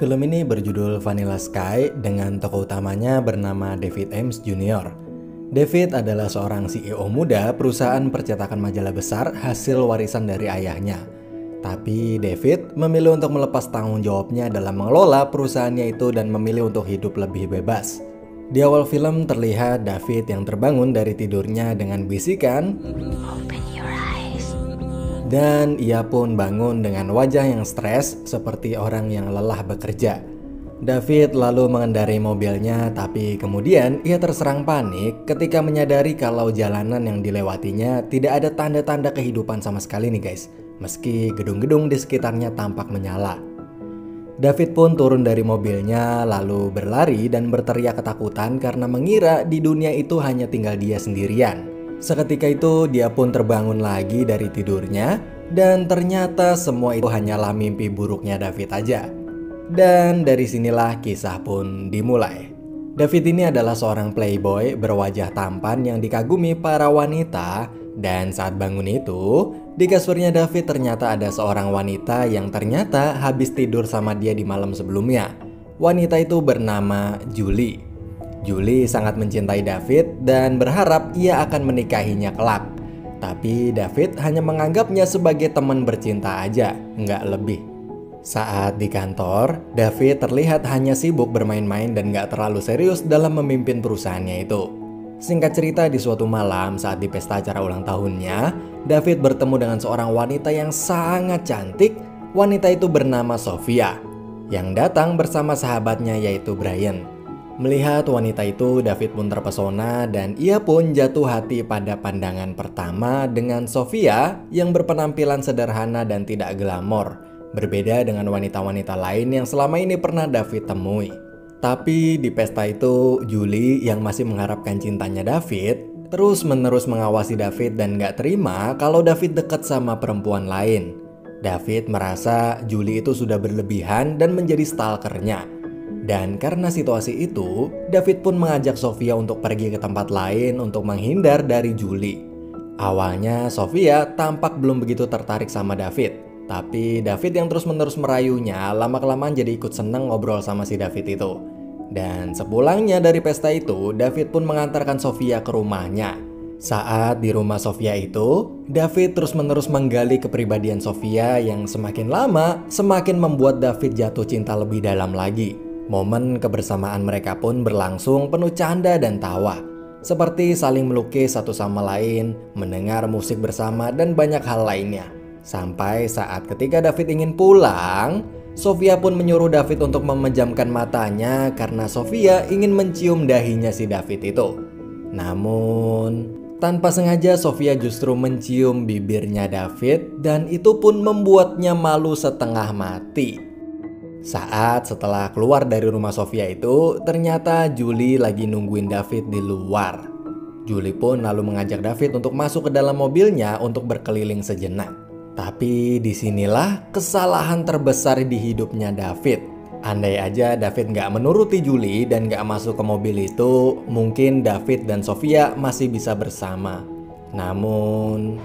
Film ini berjudul Vanilla Sky dengan tokoh utamanya bernama David Ames Jr. David adalah seorang CEO muda perusahaan percetakan majalah besar hasil warisan dari ayahnya. Tapi David memilih untuk melepas tanggung jawabnya dalam mengelola perusahaannya itu dan memilih untuk hidup lebih bebas. Di awal film terlihat David yang terbangun dari tidurnya dengan bisikan, "Open your eyes." Dan ia pun bangun dengan wajah yang stres seperti orang yang lelah bekerja. David lalu mengendarai mobilnya, tapi kemudian ia terserang panik ketika menyadari kalau jalanan yang dilewatinya tidak ada tanda-tanda kehidupan sama sekali nih guys, meski gedung-gedung di sekitarnya tampak menyala. David pun turun dari mobilnya lalu berlari dan berteriak ketakutan karena mengira di dunia itu hanya tinggal dia sendirian. Seketika itu dia pun terbangun lagi dari tidurnya dan ternyata semua itu hanyalah mimpi buruknya David aja. Dan dari sinilah kisah pun dimulai. David ini adalah seorang playboy berwajah tampan yang dikagumi para wanita. Dan saat bangun itu, di kasurnya David ternyata ada seorang wanita yang ternyata habis tidur sama dia di malam sebelumnya. Wanita itu bernama Julie. Julie sangat mencintai David dan berharap ia akan menikahinya kelak. Tapi David hanya menganggapnya sebagai teman bercinta aja, nggak lebih. Saat di kantor, David terlihat hanya sibuk bermain-main dan nggak terlalu serius dalam memimpin perusahaannya itu. Singkat cerita, di suatu malam saat di pesta acara ulang tahunnya, David bertemu dengan seorang wanita yang sangat cantik. Wanita itu bernama Sofia, yang datang bersama sahabatnya yaitu Brian. Melihat wanita itu, David pun terpesona dan ia pun jatuh hati pada pandangan pertama dengan Sofia yang berpenampilan sederhana dan tidak glamor. Berbeda dengan wanita-wanita lain yang selama ini pernah David temui. Tapi di pesta itu, Julie yang masih mengharapkan cintanya David terus-menerus mengawasi David dan gak terima kalau David dekat sama perempuan lain. David merasa Julie itu sudah berlebihan dan menjadi stalkernya. Dan karena situasi itu, David pun mengajak Sofia untuk pergi ke tempat lain untuk menghindar dari Julie. Awalnya Sofia tampak belum begitu tertarik sama David. Tapi David yang terus-menerus merayunya lama-kelamaan jadi ikut seneng ngobrol sama si David itu. Dan sepulangnya dari pesta itu, David pun mengantarkan Sofia ke rumahnya. Saat di rumah Sofia itu, David terus-menerus menggali kepribadian Sofia yang semakin lama semakin membuat David jatuh cinta lebih dalam lagi. Momen kebersamaan mereka pun berlangsung penuh canda dan tawa. Seperti saling melukis satu sama lain, mendengar musik bersama dan banyak hal lainnya. Sampai saat ketika David ingin pulang, Sofia pun menyuruh David untuk memejamkan matanya karena Sofia ingin mencium dahinya si David itu. Namun, tanpa sengaja Sofia justru mencium bibirnya David dan itu pun membuatnya malu setengah mati. Setelah keluar dari rumah Sofia itu, ternyata Julie lagi nungguin David di luar. Julie pun lalu mengajak David untuk masuk ke dalam mobilnya untuk berkeliling sejenak. Tapi disinilah kesalahan terbesar di hidupnya David. Andai aja David gak menuruti Julie dan gak masuk ke mobil itu, mungkin David dan Sofia masih bisa bersama. Namun...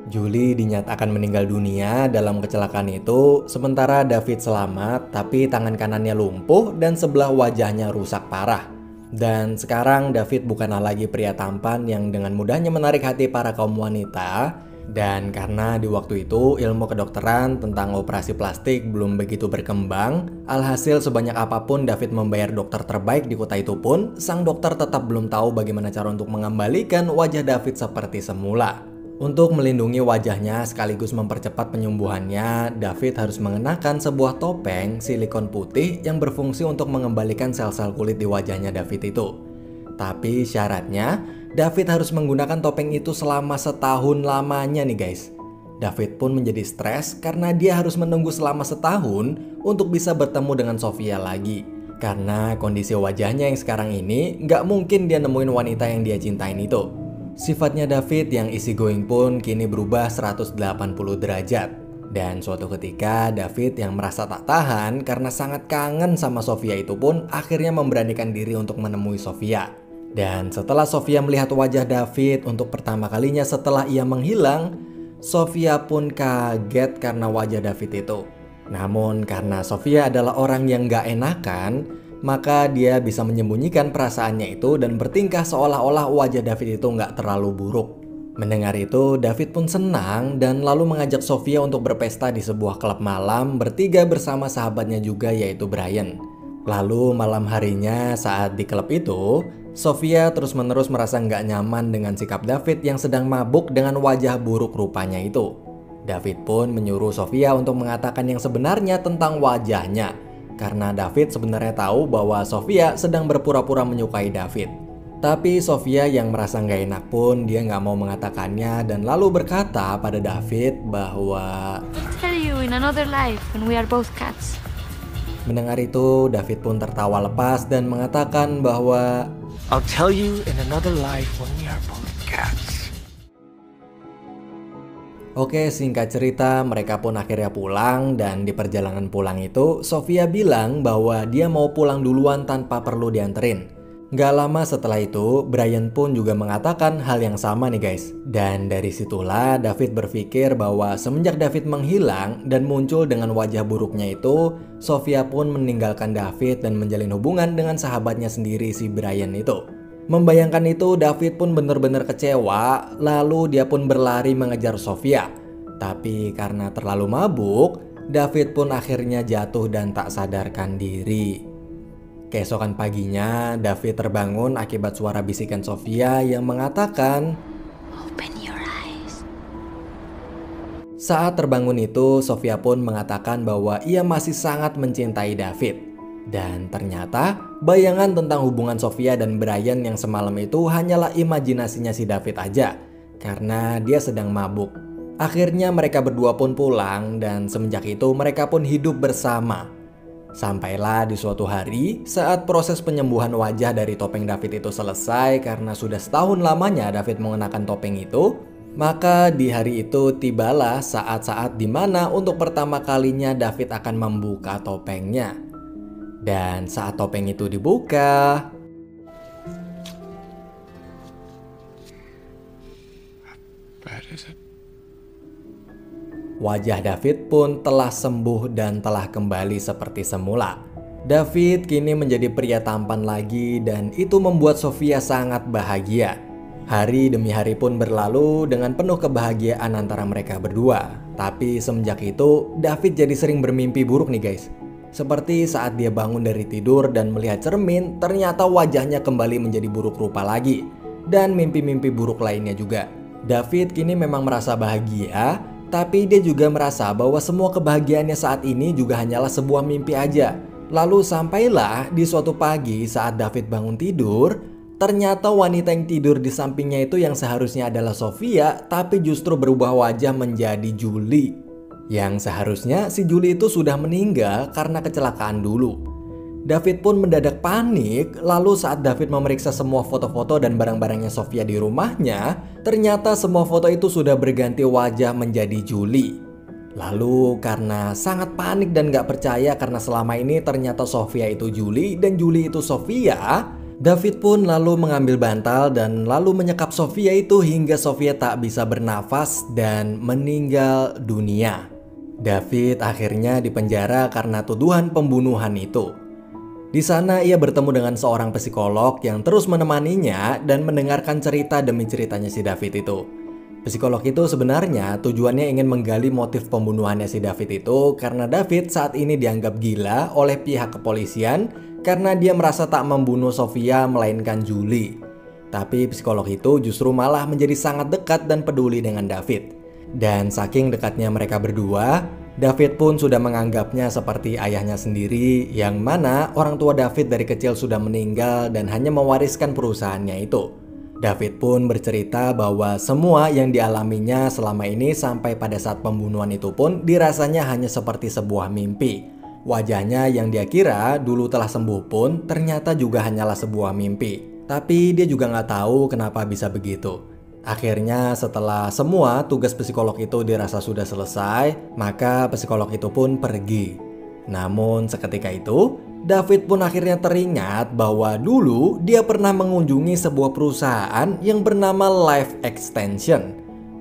Julie dinyatakan meninggal dunia dalam kecelakaan itu, sementara David selamat tapi tangan kanannya lumpuh dan sebelah wajahnya rusak parah. Dan sekarang David bukanlah lagi pria tampan yang dengan mudahnya menarik hati para kaum wanita. Dan karena di waktu itu ilmu kedokteran tentang operasi plastik belum begitu berkembang, alhasil sebanyak apapun David membayar dokter terbaik di kota itu pun, sang dokter tetap belum tahu bagaimana cara untuk mengembalikan wajah David seperti semula. Untuk melindungi wajahnya sekaligus mempercepat penyembuhannya, David harus mengenakan sebuah topeng silikon putih yang berfungsi untuk mengembalikan sel-sel kulit di wajahnya David itu. Tapi syaratnya, David harus menggunakan topeng itu selama setahun lamanya nih guys. David pun menjadi stres karena dia harus menunggu selama setahun untuk bisa bertemu dengan Sofia lagi. Karena kondisi wajahnya yang sekarang ini, nggak mungkin dia nemuin wanita yang dia cintain itu. Sifatnya David yang easygoing pun kini berubah 180 derajat. Dan suatu ketika David yang merasa tak tahan karena sangat kangen sama Sofia itu pun akhirnya memberanikan diri untuk menemui Sofia. Dan setelah Sofia melihat wajah David untuk pertama kalinya setelah ia menghilang, Sofia pun kaget karena wajah David itu. Namun karena Sofia adalah orang yang gak enakan, maka dia bisa menyembunyikan perasaannya itu dan bertingkah seolah-olah wajah David itu gak terlalu buruk. Mendengar itu, David pun senang dan lalu mengajak Sofia untuk berpesta di sebuah klub malam bertiga bersama sahabatnya juga yaitu Brian. Lalu malam harinya saat di klub itu, Sofia terus-menerus merasa nggak nyaman dengan sikap David yang sedang mabuk dengan wajah buruk rupanya itu. David pun menyuruh Sofia untuk mengatakan yang sebenarnya tentang wajahnya, karena David sebenarnya tahu bahwa Sofia sedang berpura-pura menyukai David. Tapi Sofia yang merasa nggak enak pun dia nggak mau mengatakannya dan lalu berkata pada David bahwa I'll tell you in another life when we are both cats. Mendengar itu, David pun tertawa lepas dan mengatakan bahwa I'll tell you in another life when we are both cats. Oke, singkat cerita, mereka pun akhirnya pulang dan di perjalanan pulang itu, Sofia bilang bahwa dia mau pulang duluan tanpa perlu dianterin. Gak lama setelah itu, Brian pun juga mengatakan hal yang sama nih guys. Dan dari situlah David berpikir bahwa semenjak David menghilang dan muncul dengan wajah buruknya itu, Sofia pun meninggalkan David dan menjalin hubungan dengan sahabatnya sendiri si Brian itu. Membayangkan itu, David pun benar-benar kecewa, lalu dia pun berlari mengejar Sofia. Tapi karena terlalu mabuk, David pun akhirnya jatuh dan tak sadarkan diri. Keesokan paginya, David terbangun akibat suara bisikan Sofia yang mengatakan, Open your eyes. Saat terbangun itu, Sofia pun mengatakan bahwa ia masih sangat mencintai David. Dan ternyata, bayangan tentang hubungan Sofia dan Brian yang semalam itu hanyalah imajinasinya si David aja, karena dia sedang mabuk. Akhirnya mereka berdua pun pulang dan semenjak itu mereka pun hidup bersama. Sampailah di suatu hari saat proses penyembuhan wajah dari topeng David itu selesai karena sudah setahun lamanya David mengenakan topeng itu. Maka di hari itu tibalah saat-saat dimana untuk pertama kalinya David akan membuka topengnya. Dan saat topeng itu dibuka, wajah David pun telah sembuh dan telah kembali seperti semula. David kini menjadi pria tampan lagi dan itu membuat Sofia sangat bahagia. Hari demi hari pun berlalu dengan penuh kebahagiaan antara mereka berdua. Tapi semenjak itu, David jadi sering bermimpi buruk nih guys. Seperti saat dia bangun dari tidur dan melihat cermin, ternyata wajahnya kembali menjadi buruk rupa lagi. Dan mimpi-mimpi buruk lainnya juga. David kini memang merasa bahagia, tapi dia juga merasa bahwa semua kebahagiaannya saat ini juga hanyalah sebuah mimpi aja. Lalu sampailah di suatu pagi saat David bangun tidur, ternyata wanita yang tidur di sampingnya itu yang seharusnya adalah Sofia, tapi justru berubah wajah menjadi Julie. Yang seharusnya si Julie itu sudah meninggal karena kecelakaan dulu. David pun mendadak panik, lalu saat David memeriksa semua foto-foto dan barang-barangnya Sofia di rumahnya, ternyata semua foto itu sudah berganti wajah menjadi Julie. Lalu karena sangat panik dan gak percaya karena selama ini ternyata Sofia itu Julie dan Julie itu Sofia, David pun lalu mengambil bantal dan lalu menyekap Sofia itu hingga Sofia tak bisa bernafas dan meninggal dunia. David akhirnya dipenjara karena tuduhan pembunuhan itu. Di sana ia bertemu dengan seorang psikolog yang terus menemaninya dan mendengarkan cerita demi ceritanya si David itu. Psikolog itu sebenarnya tujuannya ingin menggali motif pembunuhannya si David itu karena David saat ini dianggap gila oleh pihak kepolisian karena dia merasa tak membunuh Sofia melainkan Julie. Tapi psikolog itu justru malah menjadi sangat dekat dan peduli dengan David. Dan saking dekatnya mereka berdua, David pun sudah menganggapnya seperti ayahnya sendiri, yang mana orang tua David dari kecil sudah meninggal dan hanya mewariskan perusahaannya itu. David pun bercerita bahwa semua yang dialaminya selama ini sampai pada saat pembunuhan itu pun dirasanya hanya seperti sebuah mimpi. Wajahnya yang dia kira dulu telah sembuh pun ternyata juga hanyalah sebuah mimpi. Tapi dia juga nggak tahu kenapa bisa begitu. Akhirnya setelah semua tugas psikolog itu dirasa sudah selesai, maka psikolog itu pun pergi. Namun seketika itu, David pun akhirnya teringat bahwa dulu dia pernah mengunjungi sebuah perusahaan yang bernama Life Extension.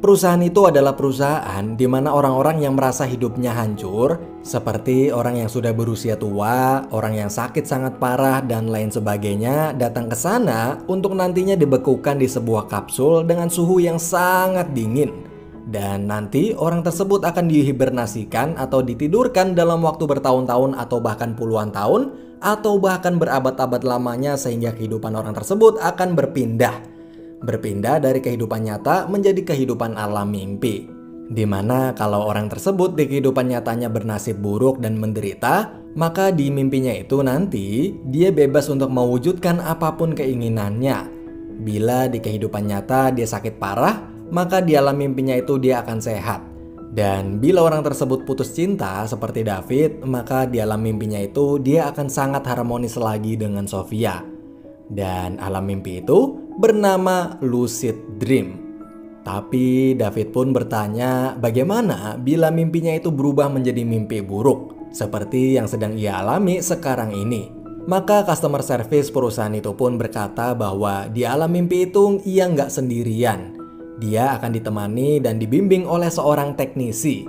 Perusahaan itu adalah perusahaan di mana orang-orang yang merasa hidupnya hancur, seperti orang yang sudah berusia tua, orang yang sakit sangat parah, dan lain sebagainya, datang ke sana untuk nantinya dibekukan di sebuah kapsul dengan suhu yang sangat dingin. Dan nanti orang tersebut akan dihibernasikan atau ditidurkan dalam waktu bertahun-tahun atau bahkan puluhan tahun, atau bahkan berabad-abad lamanya, sehingga kehidupan orang tersebut akan berpindah dari kehidupan nyata menjadi kehidupan alam mimpi. Dimana kalau orang tersebut di kehidupan nyatanya bernasib buruk dan menderita, maka di mimpinya itu nanti dia bebas untuk mewujudkan apapun keinginannya. Bila di kehidupan nyata dia sakit parah, maka di alam mimpinya itu dia akan sehat. Dan bila orang tersebut putus cinta seperti David, maka di alam mimpinya itu dia akan sangat harmonis lagi dengan Sofia. Dan alam mimpi itu bernama lucid dream. Tapi David pun bertanya bagaimana bila mimpinya itu berubah menjadi mimpi buruk, seperti yang sedang ia alami sekarang ini. Maka customer service perusahaan itu pun berkata bahwa di alam mimpi itu ia nggak sendirian. Dia akan ditemani dan dibimbing oleh seorang teknisi.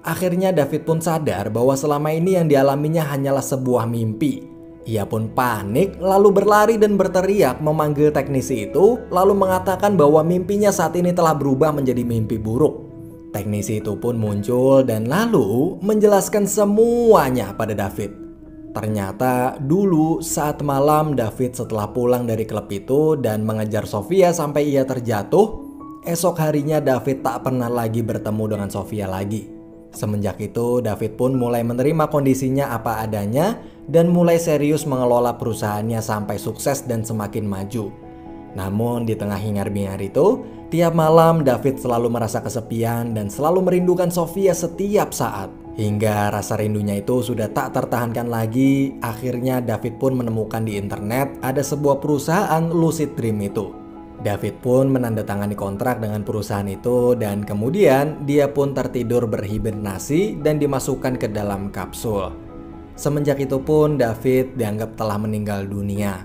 Akhirnya David pun sadar bahwa selama ini yang dialaminya hanyalah sebuah mimpi. Ia pun panik lalu berlari dan berteriak memanggil teknisi itu, lalu mengatakan bahwa mimpinya saat ini telah berubah menjadi mimpi buruk. Teknisi itu pun muncul dan lalu menjelaskan semuanya pada David. Ternyata dulu saat malam David setelah pulang dari klub itu dan mengejar Sofia sampai ia terjatuh, esok harinya David tak pernah lagi bertemu dengan Sofia lagi. Semenjak itu David pun mulai menerima kondisinya apa adanya dan mulai serius mengelola perusahaannya sampai sukses dan semakin maju. Namun di tengah hingar-bingar itu, tiap malam David selalu merasa kesepian dan selalu merindukan Sofia setiap saat. Hingga rasa rindunya itu sudah tak tertahankan lagi, akhirnya David pun menemukan di internet ada sebuah perusahaan lucid dream itu. David pun menandatangani kontrak dengan perusahaan itu dan kemudian dia pun tertidur berhibernasi dan dimasukkan ke dalam kapsul. Semenjak itu pun David dianggap telah meninggal dunia.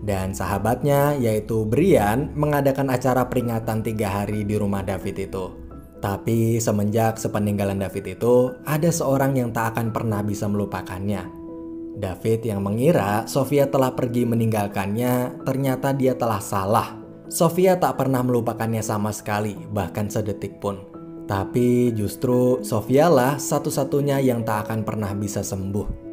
Dan sahabatnya yaitu Brian mengadakan acara peringatan 3 hari di rumah David itu. Tapi semenjak sepeninggalan David itu ada seorang yang tak akan pernah bisa melupakannya. David yang mengira Sofia telah pergi meninggalkannya, ternyata dia telah salah. Sofia tak pernah melupakannya sama sekali, bahkan sedetik pun. Tapi justru Sofia lah satu-satunya yang tak akan pernah bisa sembuh.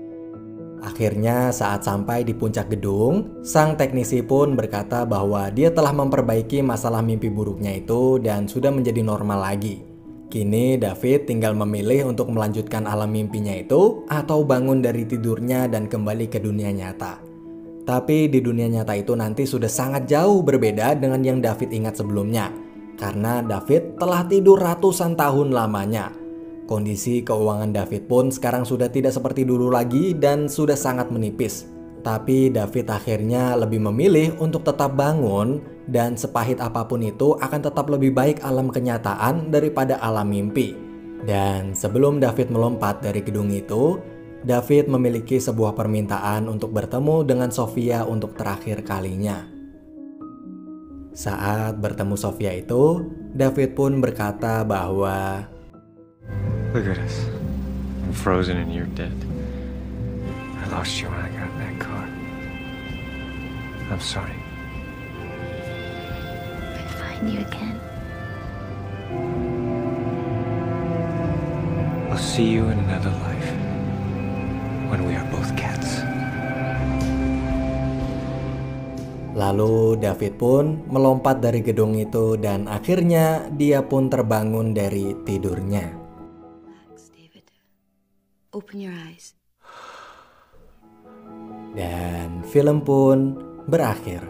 Akhirnya saat sampai di puncak gedung, sang teknisi pun berkata bahwa dia telah memperbaiki masalah mimpi buruknya itu dan sudah menjadi normal lagi. Kini David tinggal memilih untuk melanjutkan alam mimpinya itu atau bangun dari tidurnya dan kembali ke dunia nyata. Tapi di dunia nyata itu nanti sudah sangat jauh berbeda dengan yang David ingat sebelumnya. Karena David telah tidur ratusan tahun lamanya. Kondisi keuangan David pun sekarang sudah tidak seperti dulu lagi dan sudah sangat menipis. Tapi David akhirnya lebih memilih untuk tetap bangun dan sepahit apapun itu akan tetap lebih baik alam kenyataan daripada alam mimpi. Dan sebelum David melompat dari gedung itu, David memiliki sebuah permintaan untuk bertemu dengan Sofia untuk terakhir kalinya. Saat bertemu Sofia itu, David pun berkata bahwa Look at us. I'm frozen and you're dead. I lost you when I got in that car. I'm sorry. I'll find you again. I'll see you in another life. When we are both cats. Lalu David pun melompat dari gedung itu dan akhirnya dia pun terbangun dari tidurnya. Relax, David. Open your eyes. Dan film pun berakhir.